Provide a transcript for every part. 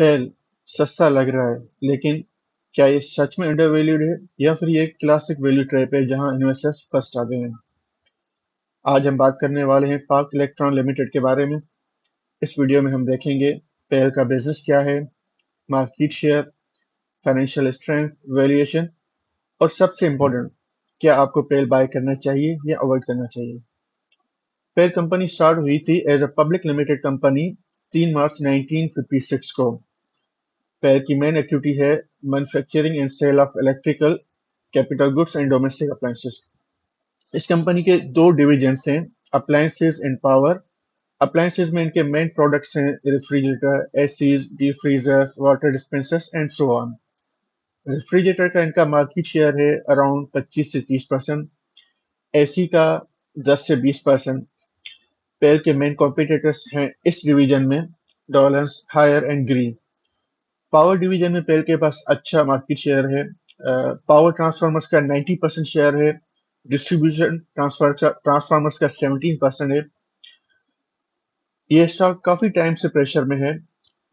पेल सस्ता लग रहा है, लेकिन क्या ये सच में अंडरवैल्यूड है या फिर ये एक क्लासिक वैल्यू ट्रैप है जहां इन्वेस्टर्स फंस जाते हैं? आज हम बात करने वाले हैं पार्क इलेक्ट्रॉन लिमिटेड के बारे में। इस वीडियो में हम देखेंगे पेल का बिजनेस क्या है, market share, financial strength, valuation और सबसे इम्पोर्टेंट, क्या आपको पेल बाय करना चाहिए या अवॉइड करना चाहिए। पेल कंपनी स्टार्ट हुई थी as a public limited company 3 March 1956 को। पेल की मेन एक्टिविटी है manufacturing and sale of electrical, capital goods and domestic appliances. इस कंपनी के दो डिविजन्स हैं, अप्लायंसेस एंड पावर। अप्लायंसेस में इनके मेन प्रोडक्ट्स हैं refrigerator, ACs, deep freezer, water dispensers and so on. Refrigerator का इनका मार्केट शेयर है अराउंड 25 से 30%, एसी का 10 से 20%। पेल के मेन कॉम्पिटिटर्स हैं इस डिवीजन में डॉलर्स, हायर एंड ग्रीन। पावर डिवीजन में पेल के पास अच्छा मार्केट शेयर है। पावर ट्रांसफार्मर्स का 90% शेयर है, डिस्ट्रीब्यूशन ट्रांसफार्मर्स का 17% है। ये स्टॉक काफी टाइम से प्रेशर में है,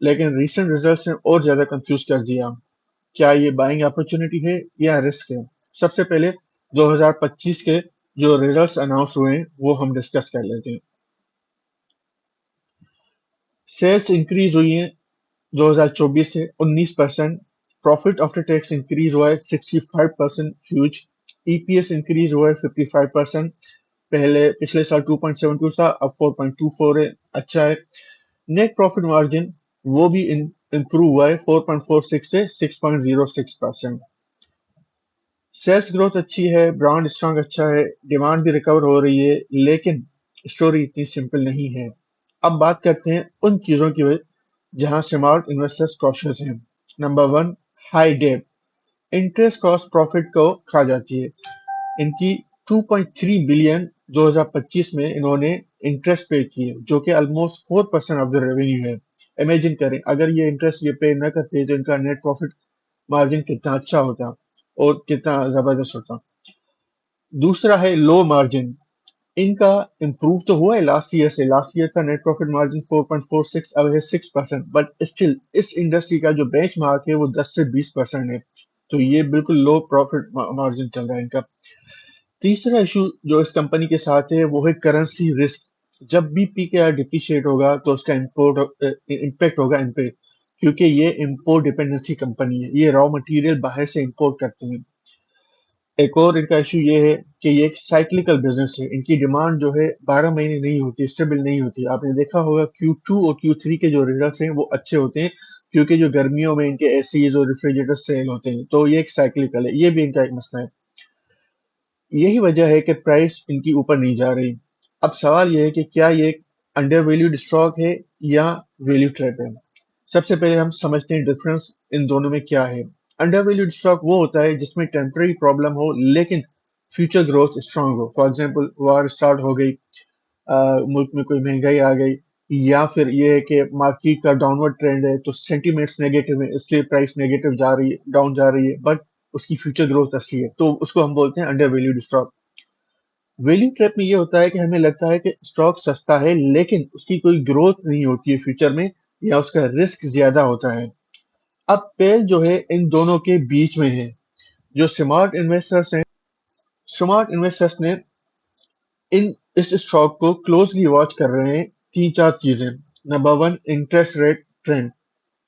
लेकिन रीसेंट रिजल्ट्स ने और ज्यादा कंफ्यूज कर दिया। क्या ये बाइंग अपॉर्चुनिटी है या रिस्क है? सबसे पहले 2025 के जो रिजल्ट्स अनाउंस हुए हैं वो हम डिस्कस कर लेते हैं। सेल्स इंक्रीज हुई है 2024 से 19%, प्रॉफिट आफ्टर टैक्स इंक्रीज हुआ है 65%, ह्यूज। ईपीएस इंक्रीज हुआ है 55%, पहले पिछले साल 2.72 था, अब 4.24 है, अच्छा है। नेट प्रॉफिट मार्जिन वो भी इंप्रूव हुआ है 4.46 से 6.06%। सेल्स ग्रोथ अच्छी है, ब्रांड स्ट्रांग अच्छा है, डिमांड भी रिकवर हो रही है, लेकिन स्टोरी इतनी सिंपल नहीं है। अब बात करते हैं उन चीजों की जहां स्मार्ट इन्वेस्टर्स कॉशियस हैं। Number 1, high debt. Interest cost profit को खा जाती है। इनकी 2.3 बिलियन 2025 में इन्होंने इंटरेस्ट पे किए, जो कि ऑलमोस्ट 4% ऑफ द रेवेन्यू है। इमेजिन करें अगर ये इंटरेस्ट ये पे न करते तो इनका नेट प्रॉफिट मार्जिन कितना अच्छा होता और कितना जबरदस्त होता। दूसरा है लो मार्जिन। इनका इम्प्रूव तो हुआ है लास्ट ईयर से। लास्ट ईयर का नेट प्रॉफिट मार्जिन 4.46, अब है 6%, बट स्टिल इस इंडस्ट्री का जो बेंचमार्क है वो 10 से 20% है, तो ये बिल्कुल लो प्रॉफिट मार्जिन चल रहा है इनका। तीसरा इशू जो इस कंपनी के साथ है वो है करेंसी रिस्क। जब भी पीकेआर डिप्रिशिएट होगा तो उसका इम्पैक्ट होगा इन पे, क्योंकि ये इम्पोर्ट डिपेंडेंसी कंपनी है, ये रॉ मटेरियल बाहर से इम्पोर्ट करते हैं। एक और इनका इशू ये है कि ये एक साइक्लिकल बिजनेस है। इनकी डिमांड जो है 12 महीने नहीं होती, स्टेबल नहीं होती। आपने देखा होगा Q2 और Q3 के जो रिजल्ट्स हैं वो अच्छे होते हैं, क्योंकि जो गर्मियों में इनके एसीज और रेफ्रिजरेटर सेल होते हैं, तो ये एक साइक्लिकल है, ये भी इनका एक मसला है। यही वजह है कि प्राइस इनकी ऊपर नहीं जा रही। अब सवाल यह है कि क्या ये अंडर वैल्यूड स्टॉक है या वैल्यू ट्रैप है। सबसे पहले हम समझते हैं डिफरेंस इन दोनों में क्या है। अंडर वैल्यूड स्टॉक वो होता है जिसमें टेम्पररी प्रॉब्लम हो लेकिन फ्यूचर ग्रोथ स्ट्रांग हो। फॉर एग्जांपल वार स्टार्ट हो गई, मुल्क में कोई महंगाई आ गई, या फिर ये है कि मार्केट का डाउनवर्ड ट्रेंड है तो सेंटीमेंट्स नेगेटिव है, इसलिए प्राइस नेगेटिव जा रही है, डाउन जा रही है, बट उसकी फ्यूचर ग्रोथ अच्छी है, तो उसको हम बोलते हैं under valued stock. Value trap में ये होता है कि हमें लगता है कि स्टॉक सस्ता है लेकिन उसकी कोई ग्रोथ नहीं होती है फ्यूचर में, या उसका रिस्क ज्यादा होता है। अब पेल जो है इन दोनों के बीच में है। जो स्मार्ट इन्वेस्टर्स हैं, स्मार्ट इन्वेस्टर्स ने इन इस स्टॉक को क्लोजली वॉच कर रहे हैं। तीन चार चीजें। Number 1, interest rate trend.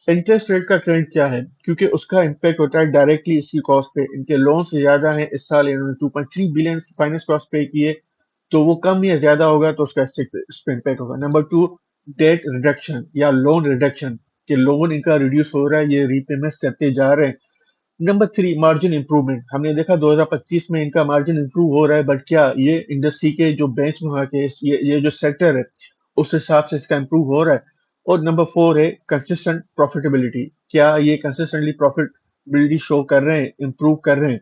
Interest rate का ट्रेंड क्या है, क्योंकि उसका इम्पैक्ट होता है डायरेक्टली इसकी कॉस्ट पे। इनके लोन से ज्यादा है, इस साल इन्होंने 2.3 बिलियन फाइनेंस कॉस्ट पे किए, तो वो कम या ज्यादा होगा तो उसका इस पे इम्पैक्ट होगा। नंबर 2, डेट रिडक्शन या लोन रिडक्शन, कि लोन इनका रिड्यूस हो रहा है, ये रीपेमेंट्स करते जा रहे हैं। Number 3, margin improvement. हमने देखा 2025 में इनका मार्जिन इंप्रूव हो रहा है, बट क्या ये इंडस्ट्री के जो बेंचमार्क है, ये जो सेक्टर है, उस हिसाब से इसका इंप्रूव हो रहा है। और नंबर 4 है कंसिस्टेंट प्रॉफिटेबिलिटी। क्या ये कंसिस्टेंटली प्रॉफिटेबिलिटी शो कर रहे हैं, इंप्रूव कर रहे हैं?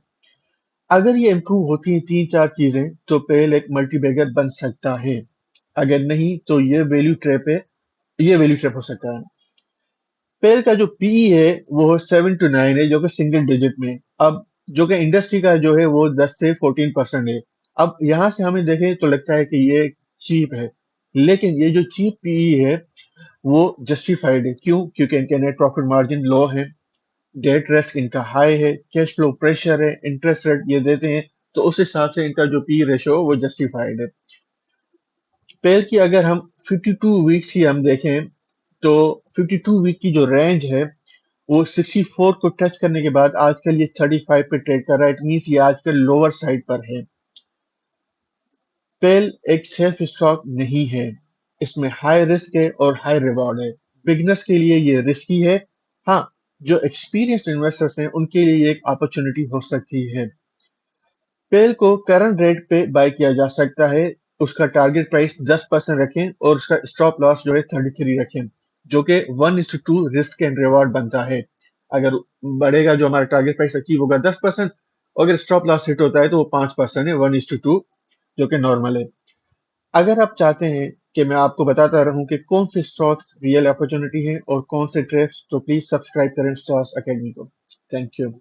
अगर ये इंप्रूव होती हैं तीन चार चीजें तो पेल एक मल्टीबैगर बन सकता है। अगर नहीं तो ये वैल्यू ट्रैप है, ये वैल्यू ट्रैप हो सकता है। पेल का जो पीई है वो 7 to 9 है, जो कि सिंगल डिजिट में है। अब जो कि इंडस्ट्री का जो है वो 10 से 14% है। अब यहाँ से हमें देखें तो लगता है कि ये चीप है, लेकिन ये जो चीप पीई है वो जस्टिफाइड है। क्यों? क्योंकि इनके नेट प्रॉफिट मार्जिन लो है, डेट रिस्क इनका हाई है, कैश फ्लो प्रेशर है, इंटरेस्ट रेट ये देते हैं, तो उस हिसाब से इनका जो पी रेशो वो जस्टिफाइड है। पेल की अगर हम 52 वीक्स की हम देखें तो 52 वीक की जो रेंज है वो 64 को टच करने के बाद आजकल ये 35 पे ट्रेड कर रहा है। इट मींस ये आजकल लोअर साइड पर है। पेल एक सेफ स्टॉक नहीं है, इसमें हाई रिस्क है और हाई रिवॉर्ड है। बिगनर्स के लिए ये रिस्की है। हाँ, जो एक्सपीरियंस्ड इन्वेस्टर्स हैं उनके लिए ये एक अपॉर्चुनिटी हो सकती है। पेल को करंट रेट पे बाय किया जा सकता है। उसका टारगेट प्राइस 10% रखें और उसका स्टॉप लॉस जो है 33 रखें, जो कि 1:2 रिस्क एंड रिवॉर्ड बनता है। अगर बढ़ेगा जो हमारा टारगेट प्राइस अचीव होगा 10%, और अगर स्टॉप लॉस हिट होता है तो वो 5% है, 1:2, जो कि नॉर्मल है। अगर आप चाहते हैं कि मैं आपको बताता रहूं कि कौन से स्टॉक्स रियल अपॉर्चुनिटी है और कौन से ट्रेड्स, तो प्लीज सब्सक्राइब करें स्टॉक्स अकेडमी को। Thank you.